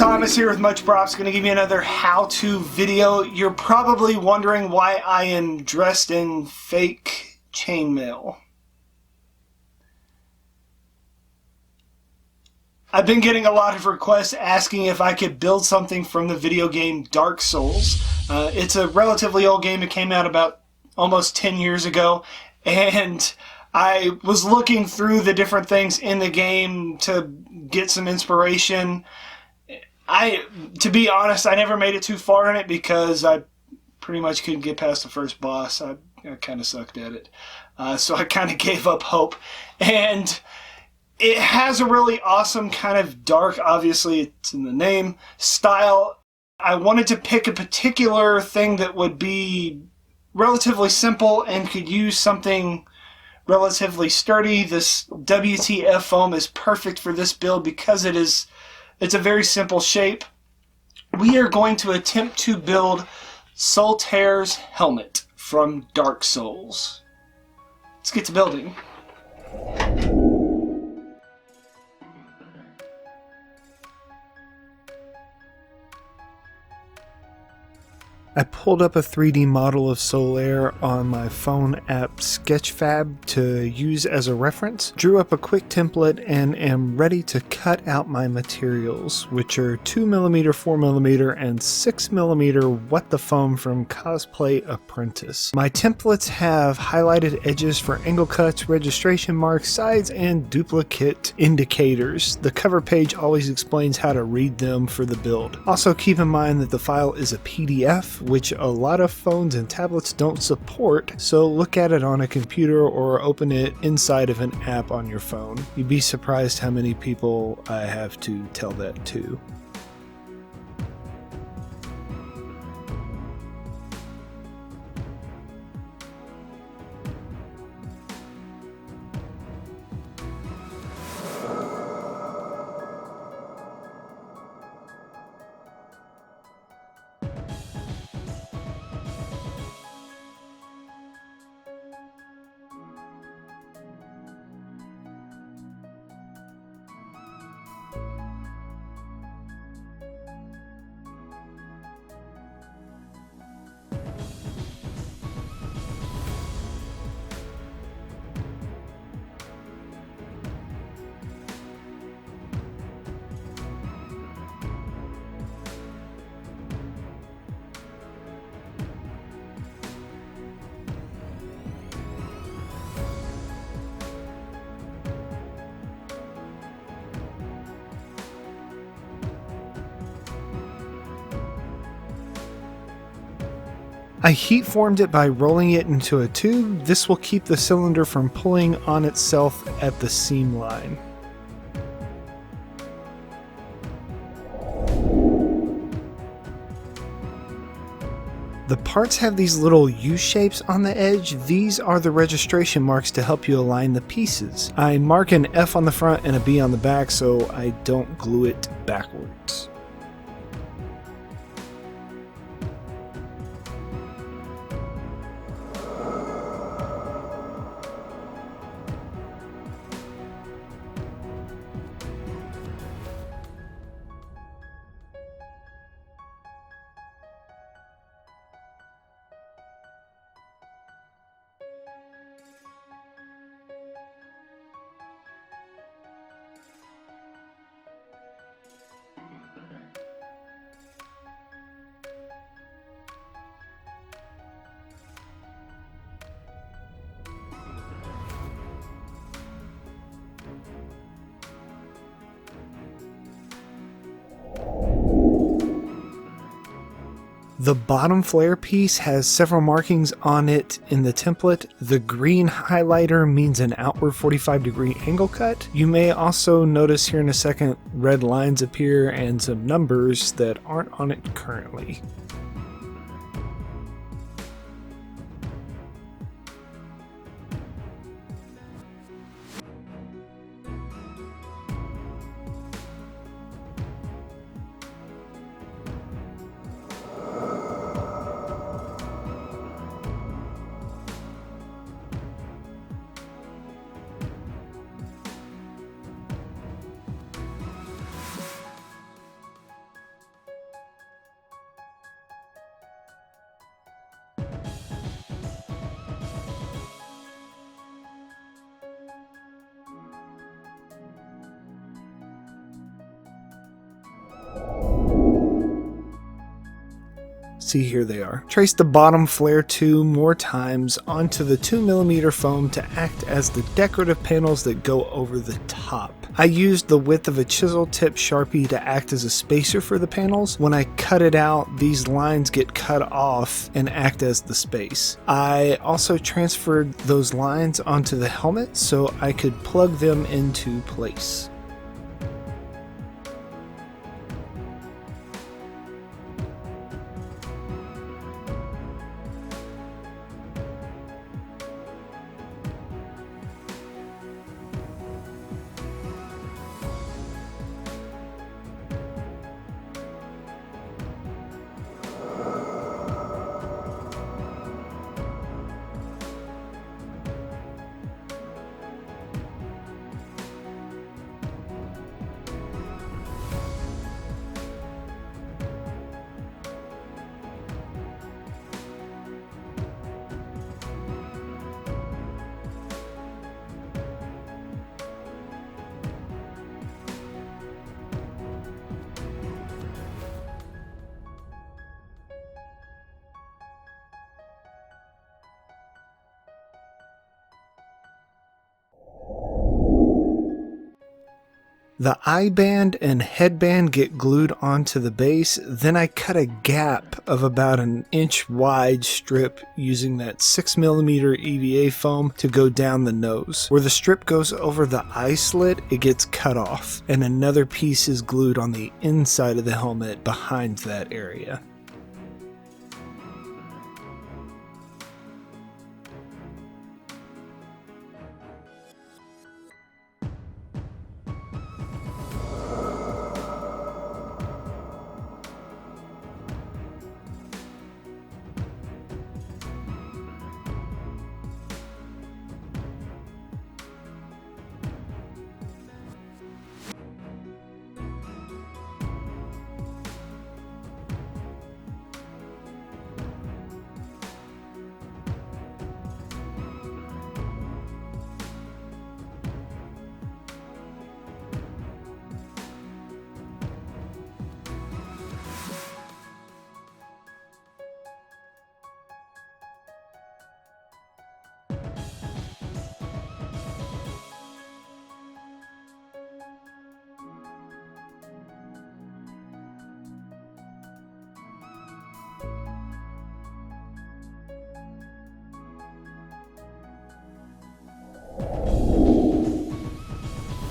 Thomas here with Much Props, going to give you another how-to video. You're probably wondering why I am dressed in fake chainmail. I've been getting a lot of requests asking if I could build something from the video game Dark Souls. It's a relatively old game. It came out about almost 10 years ago, and I was looking through the different things in the game to get some inspiration. To be honest, I never made it too far in it because I pretty much couldn't get past the first boss. I kind of sucked at it. So I kind of gave up hope. And it has a really awesome kind of dark, obviously it's in the name, style. I wanted to pick a particular thing that would be relatively simple and could use something relatively sturdy. This WTF foam is perfect for this build because it's a very simple shape. We are going to attempt to build Solaire's helmet from Dark Souls. Let's get to building. I pulled up a 3D model of Solaire on my phone app Sketchfab to use as a reference, drew up a quick template, and am ready to cut out my materials, which are 2mm, 4mm, and 6mm What the Foam from Cosplay Apprentice. My templates have highlighted edges for angle cuts, registration marks, sides, and duplicate indicators. The cover page always explains how to read them for the build. Also keep in mind that the file is a PDF, which a lot of phones and tablets don't support, so look at it on a computer or open it inside of an app on your phone. You'd be surprised how many people I have to tell that to. I heat formed it by rolling it into a tube. This will keep the cylinder from pulling on itself at the seam line. The parts have these little U-shapes on the edge. These are the registration marks to help you align the pieces. I mark an F on the front and a B on the back so I don't glue it backwards. The bottom flare piece has several markings on it in the template. The green highlighter means an outward 45-degree angle cut. You may also notice here in a second red lines appear and some numbers that aren't on it currently. See, here they are. Trace the bottom flare 2 more times onto the 2mm foam to act as the decorative panels that go over the top. I used the width of a chisel tip Sharpie to act as a spacer for the panels. When I cut it out, these lines get cut off and act as the space. I also transferred those lines onto the helmet so I could plug them into place. The eye band and headband get glued onto the base, then I cut a gap of about an inch wide strip using that 6mm EVA foam to go down the nose. Where the strip goes over the eye slit, it gets cut off, and another piece is glued on the inside of the helmet behind that area.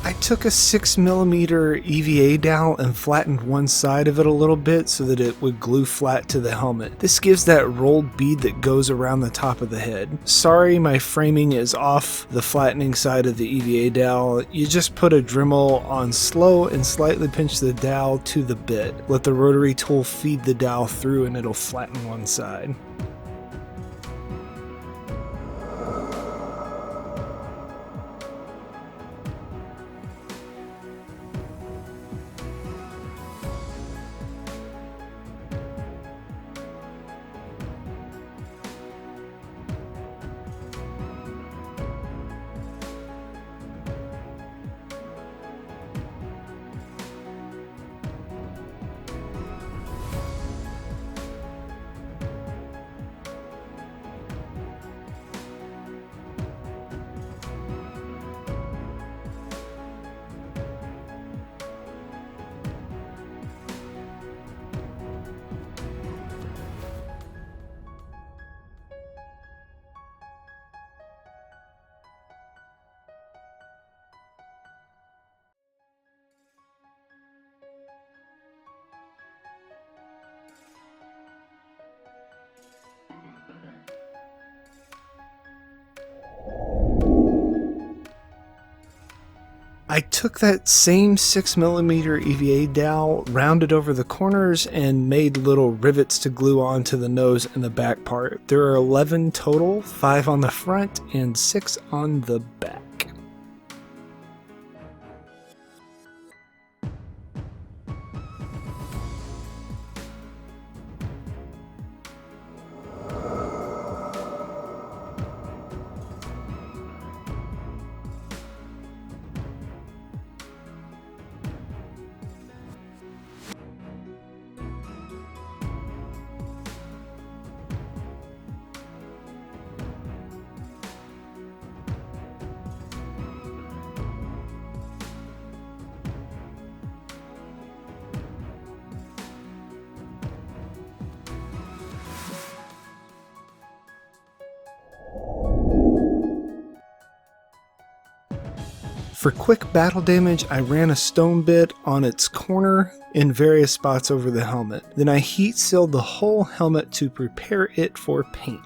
I took a 6mm EVA dowel and flattened one side of it a little bit so that it would glue flat to the helmet. This gives that rolled bead that goes around the top of the head. Sorry, my framing is off the flattening side of the EVA dowel. You just put a Dremel on slow and slightly pinch the dowel to the bit. Let the rotary tool feed the dowel through and it'll flatten one side. I took that same 6mm EVA dowel, rounded over the corners, and made little rivets to glue onto the nose and the back part. There are 11 total, 5 on the front and 6 on the back. For quick battle damage, I ran a stone bit on its corner in various spots over the helmet. Then I heat sealed the whole helmet to prepare it for paint.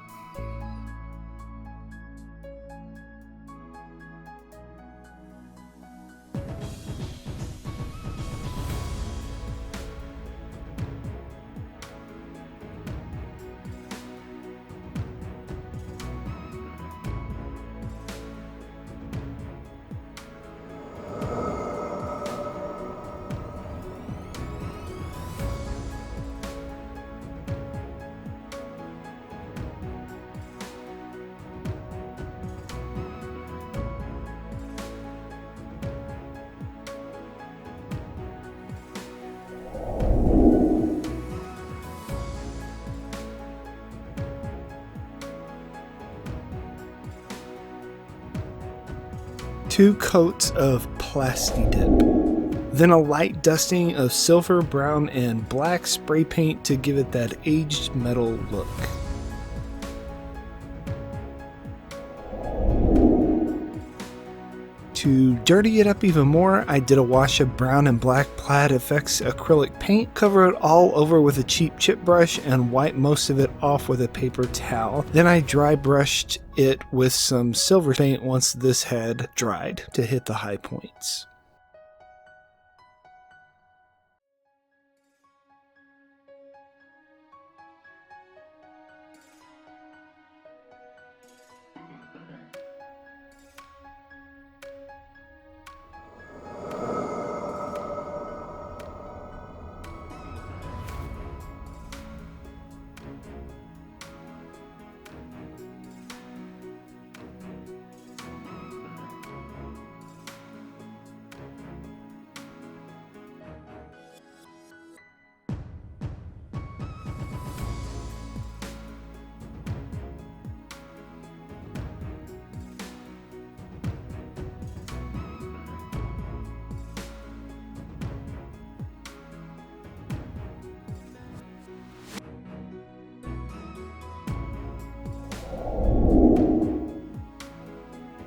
Two coats of Plasti Dip. Then a light dusting of silver, brown, and black spray paint to give it that aged metal look. To dirty it up even more, I did a wash of brown and black Plaid Effects acrylic paint, cover it all over with a cheap chip brush, and wipe most of it off with a paper towel. Then I dry brushed it with some silver paint once this had dried to hit the high points.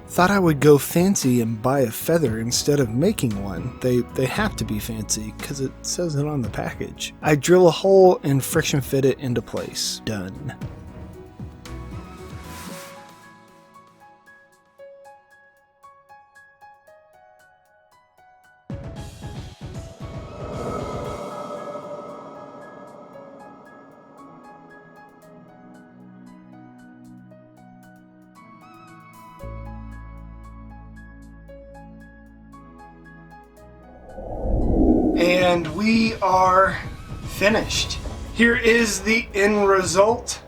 Thought I would go fancy and buy a feather instead of making one. They have to be fancy because it says it on the package. I drill a hole and friction fit it into place. Done. And we are finished. Here is the end result.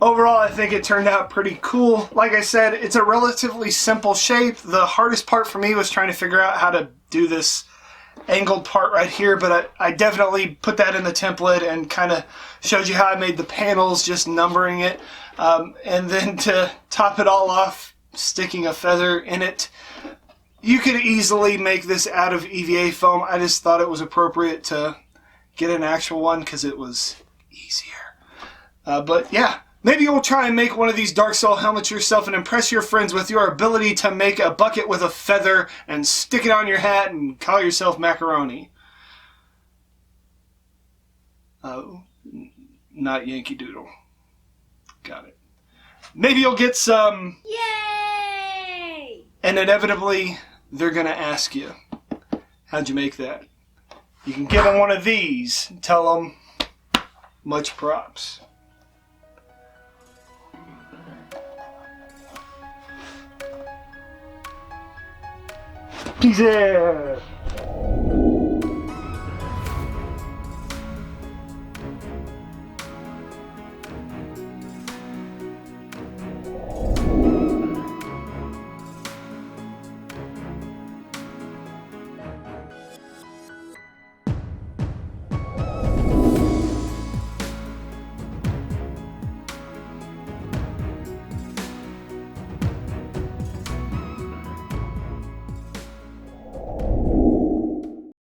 Overall, I think it turned out pretty cool. Like I said, it's a relatively simple shape. The hardest part for me was trying to figure out how to do this angled part right here, but I definitely put that in the template and kind of showed you how I made the panels, just numbering it. And then to top it all off, sticking a feather in it. You could easily make this out of EVA foam. I just thought it was appropriate to get an actual one because it was easier. But yeah, maybe you'll try and make one of these Dark Soul helmets yourself and impress your friends with your ability to make a bucket with a feather and stick it on your hat and call yourself Macaroni. Not Yankee Doodle. Got it. Maybe you'll get some... Yay! And inevitably, they're going to ask you, how'd you make that? You can give them one of these and tell them, much props. Peace out.